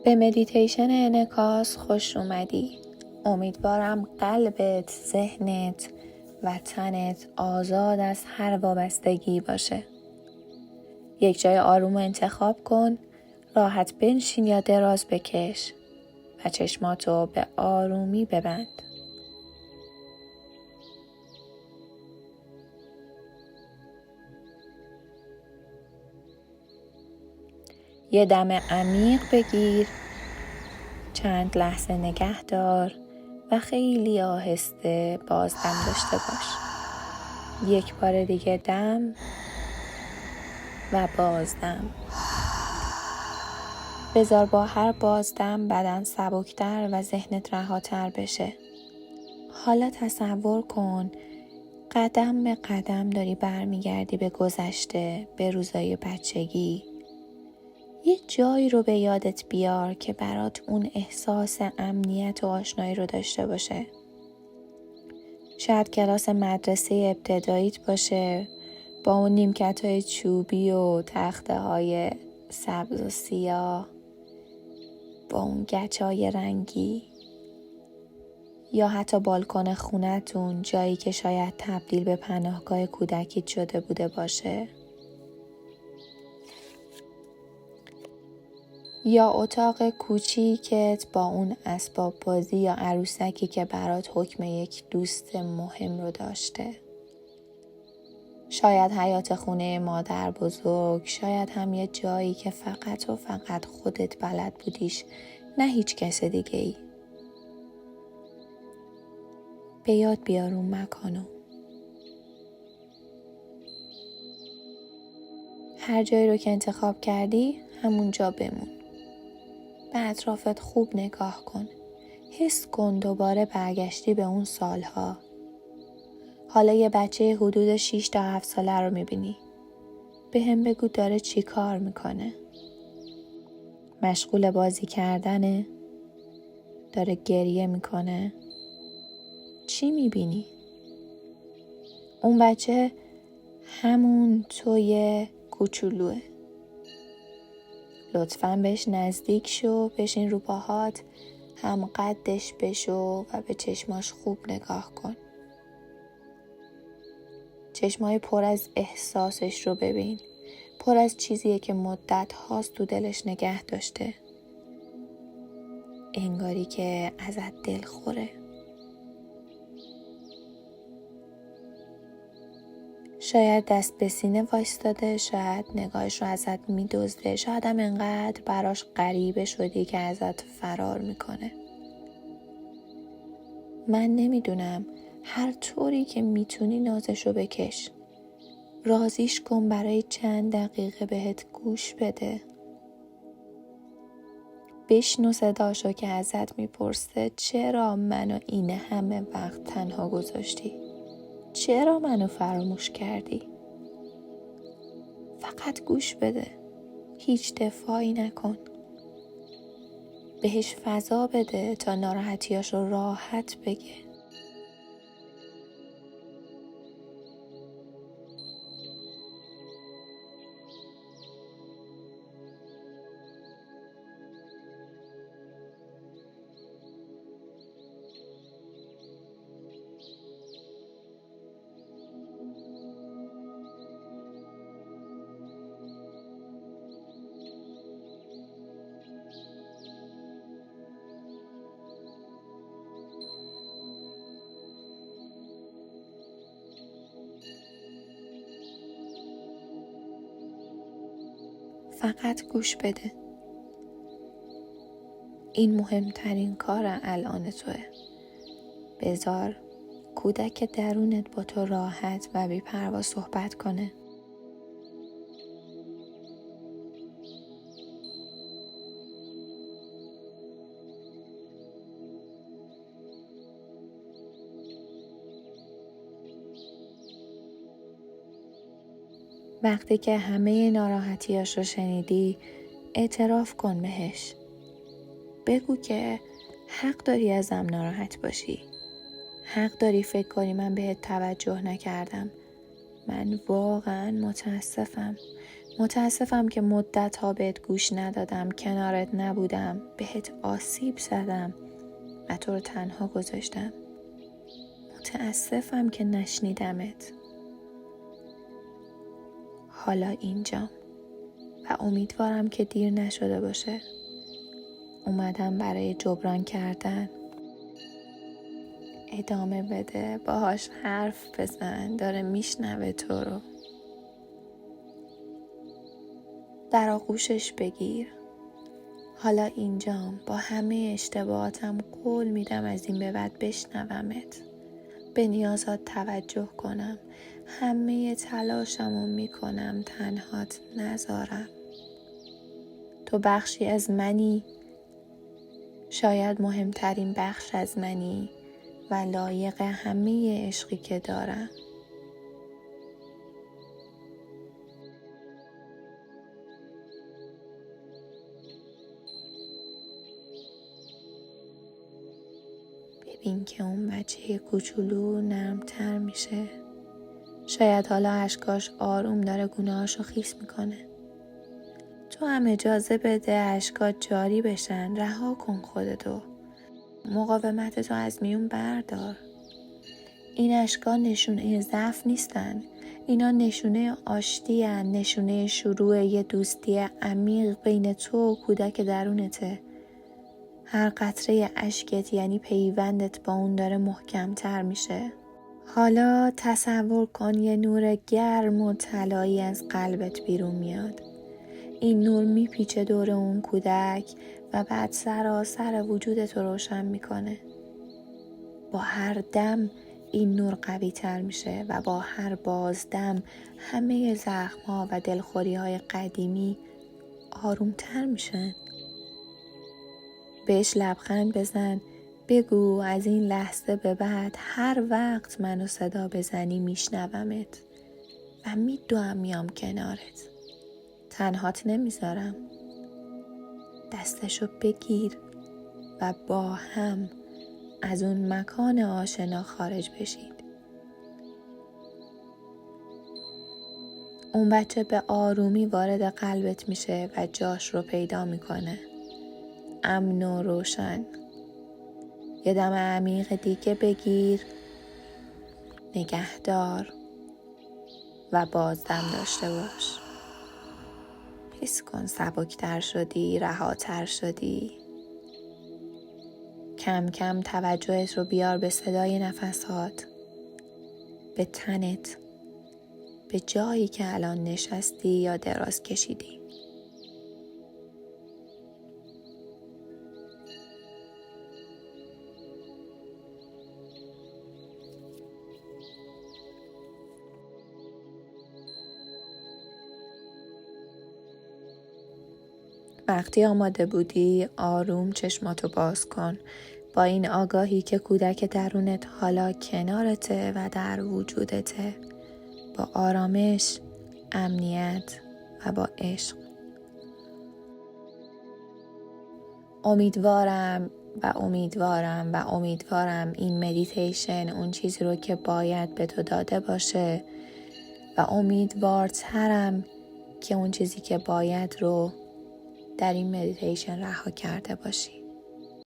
به مدیتیشن انعکاس خوش اومدی. امیدوارم قلبت، ذهنت و تنت آزاد از هر وابستگی باشه. یک جای آروم انتخاب کن، راحت بنشین یا دراز بکش و چشماتو به آرومی ببند. یه دم عمیق بگیر، چند لحظه نگه دار و خیلی آهسته بازدم داشته باش. یک بار دیگه دم و بازدم. بذار با هر بازدم بدن سبکتر و ذهنت رهاتر بشه. حالا تصور کن قدم به قدم داری برمیگردی به گذشته، به روزای بچگی. یه جایی رو به یادت بیار که برات اون احساس امنیت و آشنایی رو داشته باشه. شاید کلاس مدرسه ابتداییت باشه با اون نیمکت‌های چوبی و تخته‌های سبز و سیاه، با اون گچ‌های رنگی، یا حتی بالکن خونتون، جایی که شاید تبدیل به پناهگاه کودکیت شده بوده باشه، یا اتاق کوچیکت با اون اسباب بازی یا عروسکی که برات حکم یک دوست مهم رو داشته. شاید حیاط خونه مادر بزرگ، شاید هم یه جایی که فقط و فقط خودت بلد بودیش، نه هیچ کس دیگه ای. به یاد بیار اون مکانو. هر جایی رو که انتخاب کردی همون جا بمون. به اطرافت خوب نگاه کن. حس کن دوباره برگشتی به اون سالها. حالا یه بچه حدود 6 تا 7 ساله رو میبینی. به هم بگو داره چی کار میکنه. مشغول بازی کردنه؟ داره گریه میکنه؟ چی میبینی؟ اون بچه همون توی کوچولوه. لطفاً بهش نزدیک شو، بشین رو پاهات، هم قدش بشو و به چشماش خوب نگاه کن. چشمای پر از احساسش رو ببین. پر از چیزیه که مدت هاست تو دلش نگه داشته. انگاری که ازت دل خوره. شاید دست به سینه وایستاده، شاید نگاهش رو ازت میدزده، شاید هم انقدر براش غریبه شدی که ازت فرار میکنه. من نمیدونم، هر طوری که میتونی نازشو بکش. رازیش کن برای چند دقیقه بهت گوش بده. بشنو صداشو که ازت میپرسه چرا منو این همه وقت تنها گذاشتی؟ چرا منو فراموش کردی؟ فقط گوش بده. هیچ دفاعی نکن. بهش فضا بده تا ناراحتیاشو راحت بگه. فقط گوش بده. این مهمترین کار الان توه. بذار کودک درونت با تو راحت و بی‌پروا صحبت کنه. وقتی که همه ناراحتیاش رو شنیدی، اعتراف کن بهش. بگو که حق داری ازم ناراحت باشی. حق داری فکر کنی من بهت توجه نکردم. من واقعا متاسفم. متاسفم که مدت‌ها بهت گوش ندادم، کنارت نبودم، بهت آسیب زدم و تو رو تنها گذاشتم. متاسفم که نشنیدمت. حالا اینجام و امیدوارم که دیر نشده باشه. اومدم برای جبران کردن. ادامه بده، باهاش حرف بزن، داره میشنوه تو رو. در آغوشش بگیر. حالا اینجام با همه اشتباهاتم قول میدم از این به بعد بشنومت. به نیازات توجه کنم. همه تلاشمو میکنم تنهات نذارم. تو بخشی از منی، شاید مهمترین بخش از منی و لایق همه عشقی که دارم. ببین که اون بچه کوچولو نرمتر میشه. شاید حالا اشکاش آروم داره گونه‌هاشو خیس میکنه. تو هم اجازه بده اشکات جاری بشن. رها کن خودتو. مقاومتتو از میون بردار. این اشکا نشونه ضعف نیستن. اینا نشونه آشتی هن. نشونه شروع یه دوستی عمیق بین تو و کودک درونته. هر قطره اشکت یعنی پیوندت با اون داره محکم‌تر میشه. حالا تصور کن یه نور گرم و طلایی از قلبت بیرون میاد. این نور میپیچه دور اون کودک و بعد سراسر وجودت رو روشن میکنه. با هر دم این نور قوی تر میشه و با هر بازدم همه زخم‌ها و دلخوری‌های قدیمی آرومتر میشن. بهش لبخند بزن. بگو از این لحظه به بعد هر وقت منو صدا بزنی میشنومت و میدوام میام کنارت. تنهات نمیذارم. دستشو بگیر و با هم از اون مکان آشنا خارج بشید. اون بچه به آرومی وارد قلبت میشه و جاش رو پیدا میکنه. امن و روشن. یه دم عمیق دیگه بگیر. نگهدار و بازدم داشته باش. حس کن سبکتر شدی، رهاتر شدی. کم کم توجهت رو بیار به صدای نفسات، به تنت، به جایی که الان نشستی یا دراز کشیدی. وقتی آماده بودی آروم چشماتو باز کن، با این آگاهی که کودک درونت حالا کنارته و در وجودته، با آرامش، امنیت و با عشق. امیدوارم این مدیتیشن اون چیزی رو که باید به تو داده باشه و امیدوارترم که اون چیزی که باید رو در این مدیتیشن رها کرده باشی.